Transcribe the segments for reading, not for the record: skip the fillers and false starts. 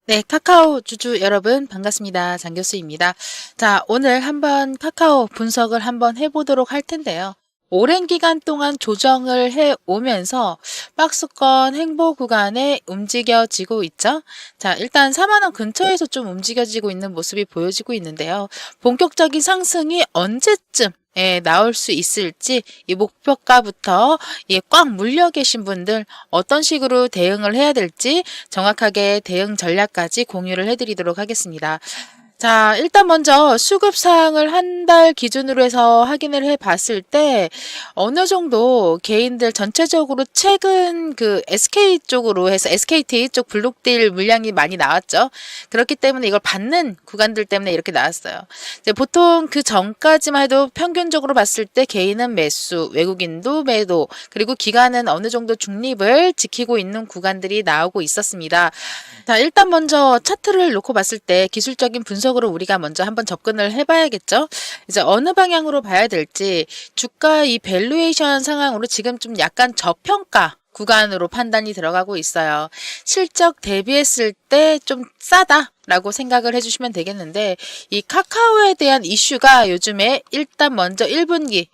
네, 카카오 주주 여러분 반갑습니다. 장교수입니다. 자, 오늘 한번 카카오 분석을 한번 해보도록 할 텐데요. 오랜 기간 동안 조정을 해 오면서 박스권 행보 구간에 움직여지고 있죠. 자, 일단 4만 원 근처에서 좀 움직여지고 있는 모습이 보여지고 있는데요. 본격적인 상승이 언제쯤 나올 수 있을지 이 목표가부터 꽉 물려 계신 분들 어떤 식으로 대응을 해야 될지 정확하게 대응 전략까지 공유를 해드리도록 하겠습니다. 자, 일단 먼저 수급상을 한 달 기준으로 해서 확인을 해 봤을 때 어느 정도 개인들 전체적으로 최근 그 SK 쪽으로 해서 SKT 쪽 블록딜 물량이 많이 나왔죠. 그렇기 때문에 이걸 받는 구간들 때문에 이렇게 나왔어요. 이제 보통 그 전까지만 해도 평균적으로 봤을 때 개인은 매수, 외국인도 매도, 그리고 기관은 어느 정도 중립을 지키고 있는 구간들이 나오고 있었습니다. 자, 일단 먼저 차트를 놓고 봤을 때 기술적인 분석으로 우리가 먼저 한번 접근을 해봐야겠죠. 이제 어느 방향으로 봐야 될지 주가 이 밸류에이션 상황으로 지금 좀 약간 저평가 구간으로 판단이 들어가고 있어요. 실적 대비했을 때 좀 싸다라고 생각을 해주시면 되겠는데 이 카카오에 대한 이슈가 요즘에 일단 먼저 1분기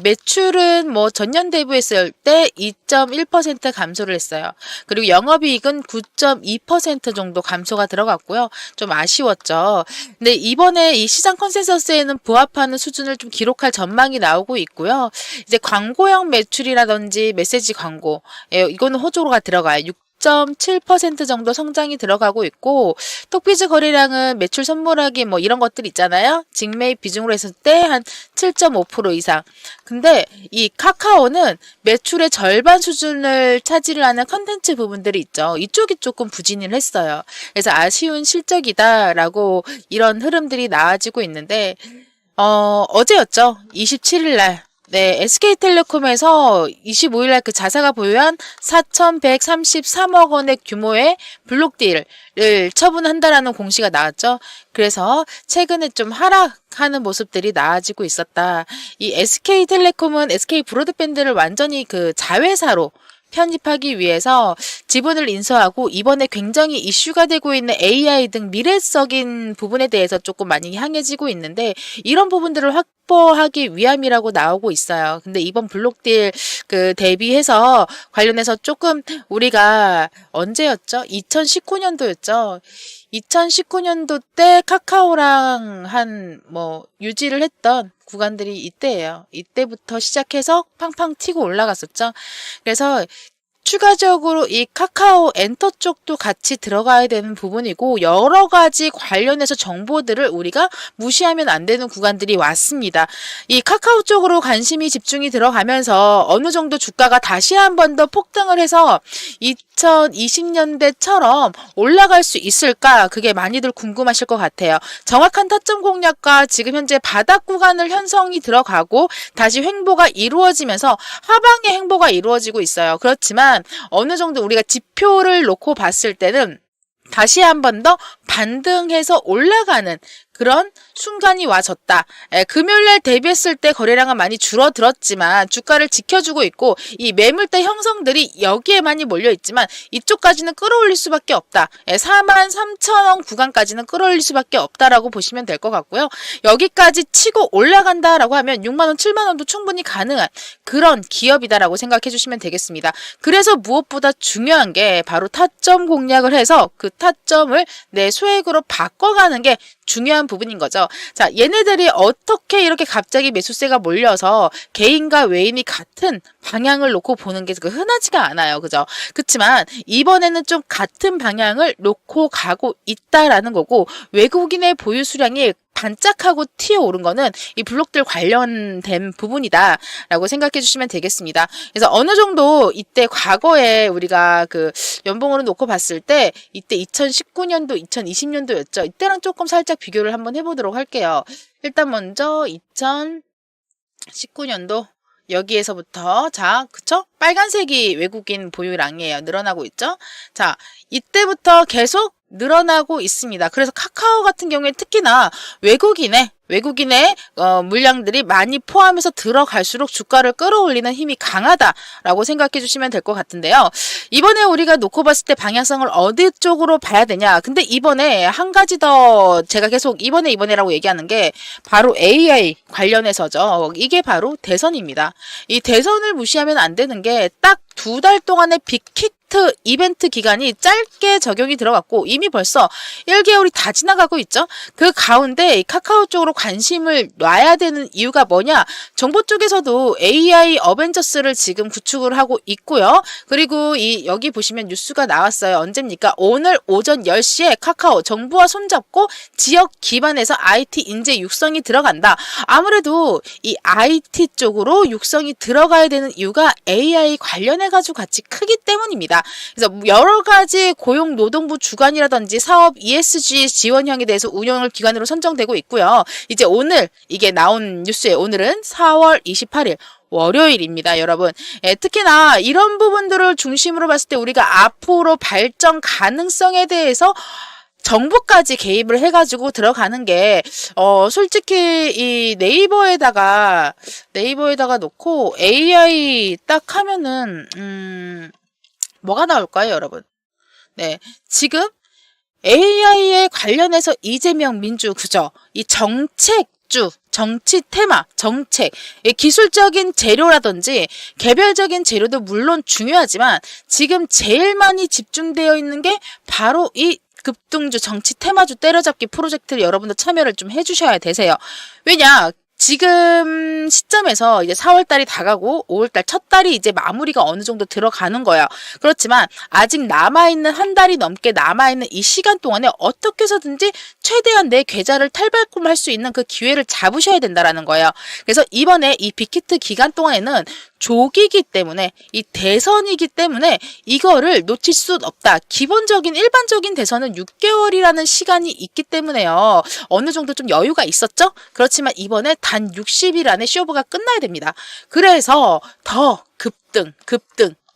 매출은 뭐 전년 대비했을 때 2.1% 감소를 했어요. 그리고 영업이익은 9.2% 정도 감소가 들어갔고요. 좀 아쉬웠죠. 근데 이번에 이 시장 컨센서스에는 부합하는 수준을 좀 기록할 전망이 나오고 있고요. 이제 광고형 매출이라든지 메시지 광고, 이거는 호조가 들어가요. 6.7% 정도 성장이 들어가고 있고 톡비즈 거래량은 매출 선물하기 뭐 이런 것들 있잖아요. 직매입 비중으로 했을 때 한 7.5% 이상. 근데 이 카카오는 매출의 절반 수준을 차지를 하는 컨텐츠 부분들이 있죠. 이쪽이 조금 부진을 했어요. 그래서 아쉬운 실적이다라고 이런 흐름들이 나와지고 있는데 어제였죠. 27일 날. 네, SK텔레콤에서 25일날 그 자사가 보유한 4,133억 원의 규모의 블록딜을 처분한다라는 공시가 나왔죠. 그래서 최근에 좀 하락하는 모습들이 나아지고 있었다. 이 SK텔레콤은 SK브로드밴드를 완전히 그 자회사로 편입하기 위해서 지분을 인수하고 이번에 굉장히 이슈가 되고 있는 AI 등 미래적인 부분에 대해서 조금 많이 향해지고 있는데 이런 부분들을 확보하기 위함이라고 나오고 있어요. 근데 이번 블록딜 그 대비해서 관련해서 조금 우리가 언제였죠? 2019년도였죠. 2019년도 때 카카오랑 한 뭐 유지를 했던 구간들이 이때예요. 이때부터 시작해서 팡팡 튀고 올라갔었죠. 그래서 추가적으로 이 카카오 엔터 쪽도 같이 들어가야 되는 부분이고 여러 가지 관련해서 정보들을 우리가 무시하면 안 되는 구간들이 왔습니다. 이 카카오 쪽으로 관심이 집중이 들어가면서 어느 정도 주가가 다시 한 번 더 폭등을 해서 2020년대처럼 올라갈 수 있을까? 그게 많이들 궁금하실 것 같아요. 정확한 타점 공략과 지금 현재 바닥 구간을 형성이 들어가고 다시 횡보가 이루어지면서 하방의 횡보가 이루어지고 있어요. 그렇지만 어느 정도 우리가 지표를 놓고 봤을 때는 다시 한 번 더 반등해서 올라가는 그런 순간이 와졌다. 금요일날 대비했을 때 거래량은 많이 줄어들었지만 주가를 지켜주고 있고 이 매물대 형성들이 여기에 많이 몰려있지만 이쪽까지는 끌어올릴 수밖에 없다. 43,000원 구간까지는 끌어올릴 수밖에 없다라고 보시면 될 것 같고요. 여기까지 치고 올라간다라고 하면 6만원, 7만원도 충분히 가능한 그런 기업이다라고 생각해 주시면 되겠습니다. 그래서 무엇보다 중요한 게 바로 타점 공략을 해서 그 타점을 내 소액으로 바꿔가는 게 중요한 부분인 거죠. 자, 얘네들이 어떻게 이렇게 갑자기 매수세가 몰려서 개인과 외인이 같은 방향을 놓고 보는 게 흔하지가 않아요. 그죠? 그렇지만 이번에는 좀 같은 방향을 놓고 가고 있다라는 거고 외국인의 보유 수량이 반짝하고 튀어오른 거는 이 블록들 관련된 부분이다 라고 생각해 주시면 되겠습니다. 그래서 어느 정도 이때 과거에 우리가 그 연봉으로 놓고 봤을 때 이때 2019년도 2020년도였죠. 이때랑 조금 살짝 비교를 한번 해보도록 할게요. 일단 먼저 2019년도 여기에서부터 자, 그쵸? 빨간색이 외국인 보유량이에요. 늘어나고 있죠? 자, 이때부터 계속 늘어나고 있습니다. 그래서 카카오 같은 경우에 특히나 외국인의 물량들이 많이 포함해서 들어갈수록 주가를 끌어올리는 힘이 강하다라고 생각해 주시면 될 것 같은데요. 이번에 우리가 놓고 봤을 때 방향성을 어디 쪽으로 봐야 되냐. 근데 이번에 한 가지 더 제가 계속 이번에라고 얘기하는 게 바로 AI 관련해서죠. 이게 바로 대선입니다. 이 대선을 무시하면 안 되는 게 딱 2달 동안의 빅히트 이벤트 기간이 짧게 적용이 들어갔고 이미 벌써 1개월이 다 지나가고 있죠. 그 가운데 이 카카오 쪽으로 관심을 놔야 되는 이유가 뭐냐? 정보 쪽에서도 AI 어벤져스를 지금 구축을 하고 있고요. 그리고 여기 보시면 뉴스가 나왔어요. 언제입니까? 오늘 오전 10시에 카카오 정부와 손잡고 지역 기반에서 IT 인재 육성이 들어간다. 아무래도 이 IT 쪽으로 육성이 들어가야 되는 이유가 AI 관련해가지고 같이 크기 때문입니다. 그래서 여러 가지 고용노동부 주관이라든지 사업 ESG 지원형에 대해서 운영을 기관으로 선정되고 있고요. 이제 오늘 이게 나온 뉴스에 오늘은 4월 28일 월요일입니다, 여러분. 특히나 이런 부분들을 중심으로 봤을 때 우리가 앞으로 발전 가능성에 대해서 정부까지 개입을 해가지고 들어가는 게 솔직히 이 네이버에다가 놓고 AI 딱 하면은 뭐가 나올까요, 여러분? 네, 지금 AI에 관련해서 이재명 민주 그죠? 이 정치 테마, 정책, 기술적인 재료라든지 개별적인 재료도 물론 중요하지만 지금 제일 많이 집중되어 있는 게 바로 이 급등주 정치 테마주 때려잡기 프로젝트를 여러분들 참여를 좀 해주셔야 되세요. 왜냐? 지금 시점에서 이제 4월달이 다가고 5월달 첫 달이 이제 마무리가 어느 정도 들어가는 거예요. 그렇지만 아직 남아있는 한 달이 넘게 남아있는 이 시간 동안에 어떻게 해서든지 최대한 내 계좌를 탈바꿈할 수 있는 그 기회를 잡으셔야 된다라는 거예요. 그래서 이번에 이 빅히트 기간 동안에는 조기기 때문에 이 대선이기 때문에 이거를 놓칠 수 없다. 기본적인 일반적인 대선은 6개월이라는 시간이 있기 때문에요. 어느 정도 좀 여유가 있었죠? 그렇지만 이번에 단 60일 안에 쇼부가 끝나야 됩니다. 그래서 더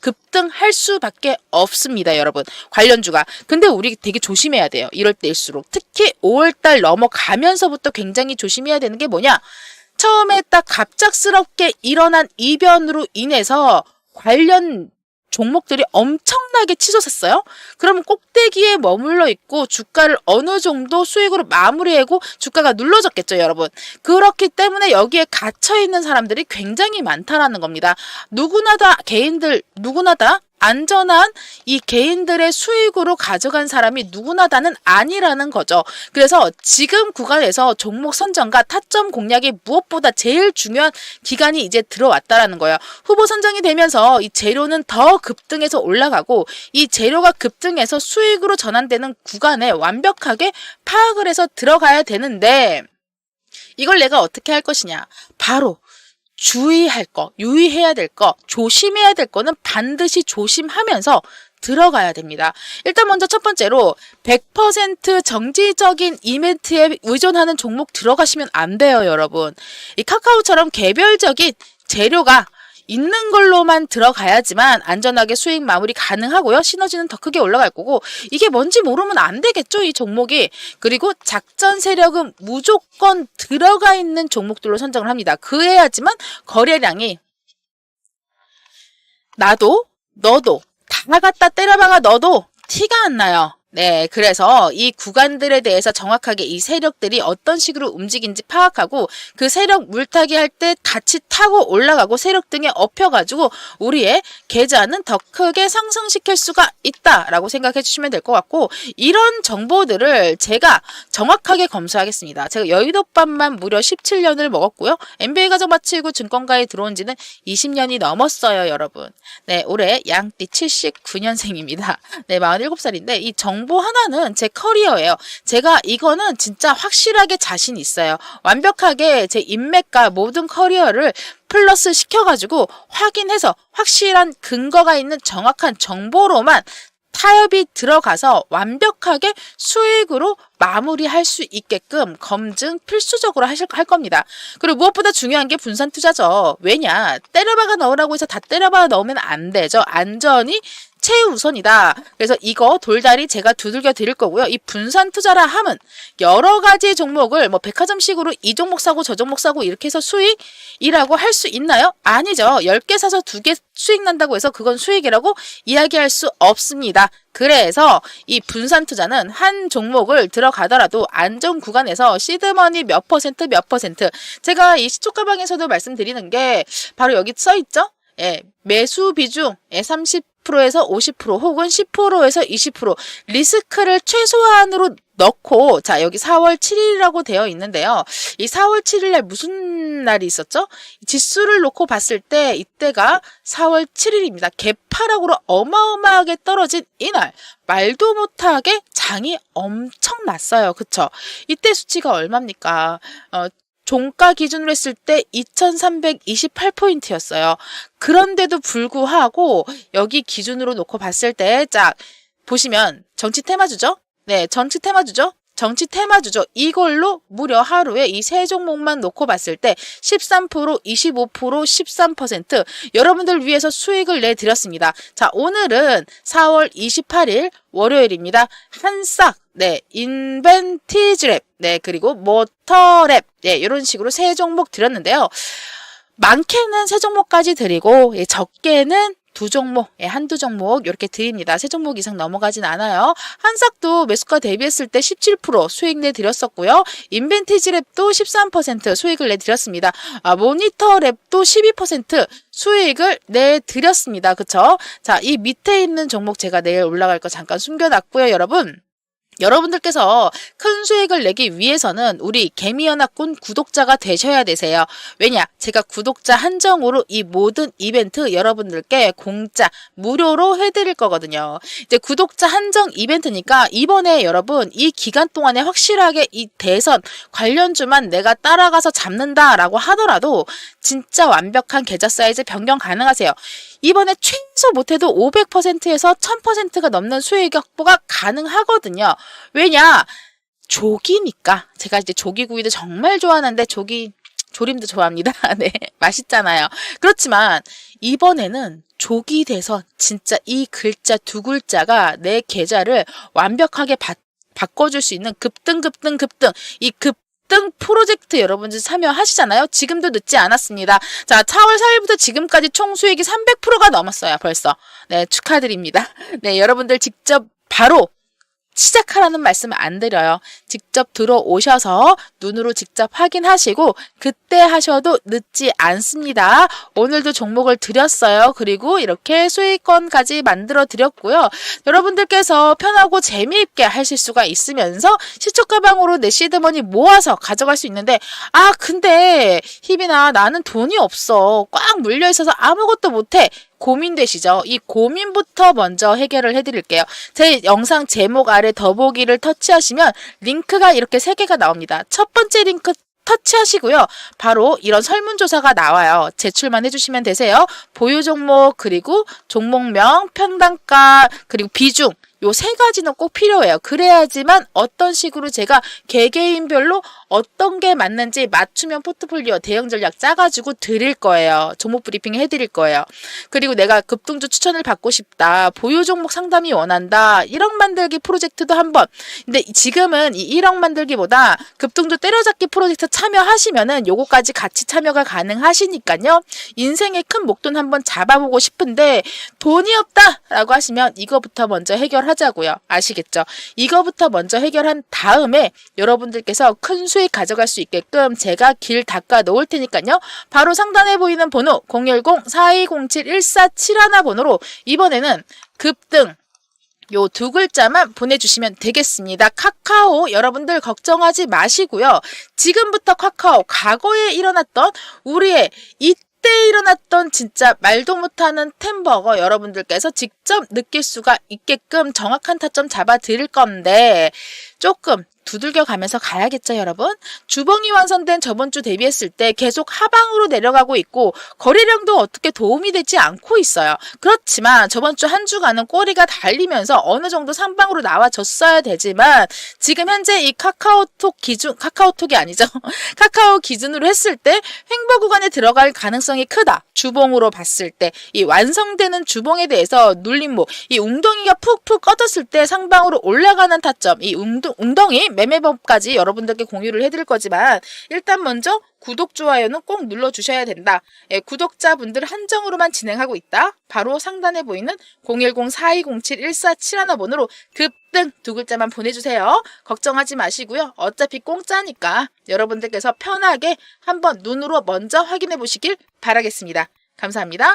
급등할 수밖에 없습니다, 여러분. 관련주가. 근데 우리 되게 조심해야 돼요. 이럴 때일수록. 특히 5월달 넘어가면서부터 굉장히 조심해야 되는 게 뭐냐? 처음에 딱 갑작스럽게 일어난 이변으로 인해서 관련 종목들이 엄청나게 치솟았어요. 그러면 꼭대기에 머물러 있고 주가를 어느 정도 수익으로 마무리하고 주가가 눌러졌겠죠, 여러분. 그렇기 때문에 여기에 갇혀있는 사람들이 굉장히 많다라는 겁니다. 누구나 다 안전한 이 개인들의 수익으로 가져간 사람이 누구나 다는 아니라는 거죠. 그래서 지금 구간에서 종목 선정과 타점 공략이 무엇보다 제일 중요한 기간이 이제 들어왔다라는 거예요. 후보 선정이 되면서 이 재료는 더 급등해서 올라가고 이 재료가 급등해서 수익으로 전환되는 구간에 완벽하게 파악을 해서 들어가야 되는데 이걸 내가 어떻게 할 것이냐. 바로 주의할 거, 유의해야 될 거, 조심해야 될 거는 반드시 조심하면서 들어가야 됩니다. 일단 먼저 첫 번째로 100% 정지적인 이벤트에 의존하는 종목 들어가시면 안 돼요, 여러분. 이 카카오처럼 개별적인 재료가 있는 걸로만 들어가야지만 안전하게 수익 마무리 가능하고요. 시너지는 더 크게 올라갈 거고 이게 뭔지 모르면 안 되겠죠, 이 종목이. 그리고 작전 세력은 무조건 들어가 있는 종목들로 선정을 합니다. 그래야지만 거래량이 나도 너도 다 갖다 때려박아 넣어도 티가 안 나요. 네, 그래서 이 구간들에 대해서 정확하게 이 세력들이 어떤 식으로 움직이는지 파악하고 그 세력 물타기 할 때 같이 타고 올라가고 세력 등에 엎여가지고 우리의 계좌는 더 크게 상승시킬 수가 있다라고 생각해 주시면 될 것 같고 이런 정보들을 제가 정확하게 검수하겠습니다. 제가 여의도밥만 무려 17년을 먹었고요. MBA 과정 마치고 증권가에 들어온 지는 20년이 넘었어요, 여러분. 네, 올해 양띠 79년생입니다. 네, 47살인데 이 정보 하나는 제 커리어예요. 제가 이거는 진짜 확실하게 자신 있어요. 완벽하게 제 인맥과 모든 커리어를 플러스 시켜가지고 확인해서 확실한 근거가 있는 정확한 정보로만 타협이 들어가서 완벽하게 수익으로 마무리할 수 있게끔 검증 필수적으로 할 겁니다. 그리고 무엇보다 중요한 게 분산 투자죠. 왜냐? 때려박아 넣으라고 해서 다 때려박아 넣으면 안 되죠. 안전이 최우선이다. 그래서 이거 돌다리 제가 두들겨 드릴 거고요. 이 분산 투자라 함은 여러 가지 종목을 뭐 백화점식으로 이 종목 사고 저 종목 사고 이렇게 해서 수익이라고 할 수 있나요? 아니죠. 10개 사서 2개 수익 난다고 해서 그건 수익이라고 이야기할 수 없습니다. 그래서 이 분산 투자는 한 종목을 들어가더라도 안전 구간에서 시드머니 몇 퍼센트 제가 이 시초가방에서도 말씀드리는 게 바로 여기 써 있죠? 예, 매수 비중 30%에서 50% 혹은 10%에서 20% 리스크를 최소한으로 넣고, 자, 여기 4월 7일이라고 되어 있는데요. 이 4월 7일에 무슨 날이 있었죠? 지수를 놓고 봤을 때 이때가 4월 7일입니다. 개파락으로 어마어마하게 떨어진 이날. 말도 못하게 장이 엄청 났어요. 그쵸? 이때 수치가 얼마입니까? 종가 기준으로 했을 때 2328포인트였어요. 그런데도 불구하고 여기 기준으로 놓고 봤을 때 짝 보시면 정치 테마주죠? 네, 정치 테마주죠? 정치 테마주죠. 이걸로 무려 하루에 이 세 종목만 놓고 봤을 때 13%, 25%, 13% 여러분들 위해서 수익을 내드렸습니다. 자, 오늘은 4월 28일 월요일입니다. 한싹, 네, 인벤티지랩, 네, 그리고 모터랩, 네, 이런 식으로 세 종목 드렸는데요. 많게는 세 종목까지 드리고, 예, 적게는 두 종목, 예, 한두 종목 이렇게 드립니다. 세 종목 이상 넘어가진 않아요. 한싹도 매수가 대비했을 때 17% 수익 내드렸었고요. 인벤티지랩도 13% 수익을 내드렸습니다. 모니터랩도 12% 수익을 내드렸습니다. 그쵸? 자, 이 밑에 있는 종목 제가 내일 올라갈 거 잠깐 숨겨놨고요. 여러분들께서 큰 수익을 내기 위해서는 우리 개미연합군 구독자가 되셔야 되세요. 왜냐? 제가 구독자 한정으로 이 모든 이벤트 여러분들께 공짜, 무료로 해드릴 거거든요. 이제 구독자 한정 이벤트니까 이번에 여러분 이 기간 동안에 확실하게 이 대선 관련주만 내가 따라가서 잡는다라고 하더라도 진짜 완벽한 계좌 사이즈 변경 가능하세요. 이번에 최소 못해도 500%에서 1000%가 넘는 수익 확보가 가능하거든요. 왜냐? 조기니까. 제가 이제 조기구이도 정말 좋아하는데 조림도 좋아합니다. 네, 맛있잖아요. 그렇지만 이번에는 조기 대선 진짜 이 글자 두 글자가 내 계좌를 완벽하게 바꿔줄 수 있는 급등 이 급등 프로젝트 여러분들 참여하시잖아요. 지금도 늦지 않았습니다. 자, 4월 4일부터 지금까지 총 수익이 300%가 넘었어요. 벌써. 네, 축하드립니다. 네, 여러분들 직접 바로 시작하라는 말씀을 안 드려요. 직접 들어오셔서 눈으로 직접 확인하시고 그때 하셔도 늦지 않습니다. 오늘도 종목을 드렸어요. 그리고 이렇게 수익권까지 만들어 드렸고요. 여러분들께서 편하고 재미있게 하실 수가 있으면서 시초가방으로 내 시드머니 모아서 가져갈 수 있는데 근데 희빈아 나는 돈이 없어. 꽉 물려있어서 아무것도 못해. 고민되시죠? 이 고민부터 먼저 해결을 해드릴게요. 제 영상 제목 아래 더보기를 터치하시면 링크가 이렇게 3개가 나옵니다. 첫 번째 링크 터치하시고요. 바로 이런 설문조사가 나와요. 제출만 해주시면 되세요. 보유 종목, 그리고 종목명, 평단가, 그리고 비중. 요 3가지는 꼭 필요해요. 그래야지만 어떤 식으로 제가 개개인별로 어떤 게 맞는지 맞춤형 포트폴리오 대응 전략 짜가지고 드릴 거예요. 종목 브리핑 해드릴 거예요. 그리고 내가 급등주 추천을 받고 싶다. 보유 종목 상담이 원한다. 1억 만들기 프로젝트도 한번. 근데 지금은 이 1억 만들기보다 급등주 때려잡기 프로젝트 참여하시면은 요거까지 같이 참여가 가능하시니까요. 인생의 큰 목돈 한번 잡아보고 싶은데 돈이 없다! 라고 하시면 이거부터 먼저 해결하자고요. 아시겠죠? 이거부터 먼저 해결한 다음에 여러분들께서 큰 수익 가져갈 수 있게끔 제가 길 닦아 놓을 테니까요. 바로 상단에 보이는 번호 010-4207-1471 번호로 이번에는 급등 요 두 글자만 보내주시면 되겠습니다. 카카오 여러분들 걱정하지 마시고요. 지금부터 카카오 과거에 일어났던 우리의 이때 일어났던 진짜 말도 못하는 템버거 여러분들께서 직접 느낄 수가 있게끔 정확한 타점 잡아 드릴 건데 조금 두들겨 가면서 가야겠죠, 여러분? 주봉이 완성된 저번 주 대비했을 때 계속 하방으로 내려가고 있고 거래량도 어떻게 도움이 되지 않고 있어요. 그렇지만 저번 주 한 주간은 꼬리가 달리면서 어느 정도 상방으로 나와줬어야 되지만 지금 현재 이 카카오톡이 아니죠. 카카오 기준으로 했을 때 횡보 구간에 들어갈 가능성이 크다. 주봉으로 봤을 때 이 완성되는 주봉에 대해서 눌림목, 이 웅덩이가 푹푹 꺼졌을 때 상방으로 올라가는 타점, 이 웅덩이 매매법까지 여러분들께 공유를 해드릴 거지만 일단 먼저 구독, 좋아요는 꼭 눌러주셔야 된다. 예, 구독자분들 한정으로만 진행하고 있다. 바로 상단에 보이는 010-4207-1471번으로 급등 두 글자만 보내주세요. 걱정하지 마시고요. 어차피 공짜니까 여러분들께서 편하게 한번 눈으로 먼저 확인해 보시길 바라겠습니다. 감사합니다.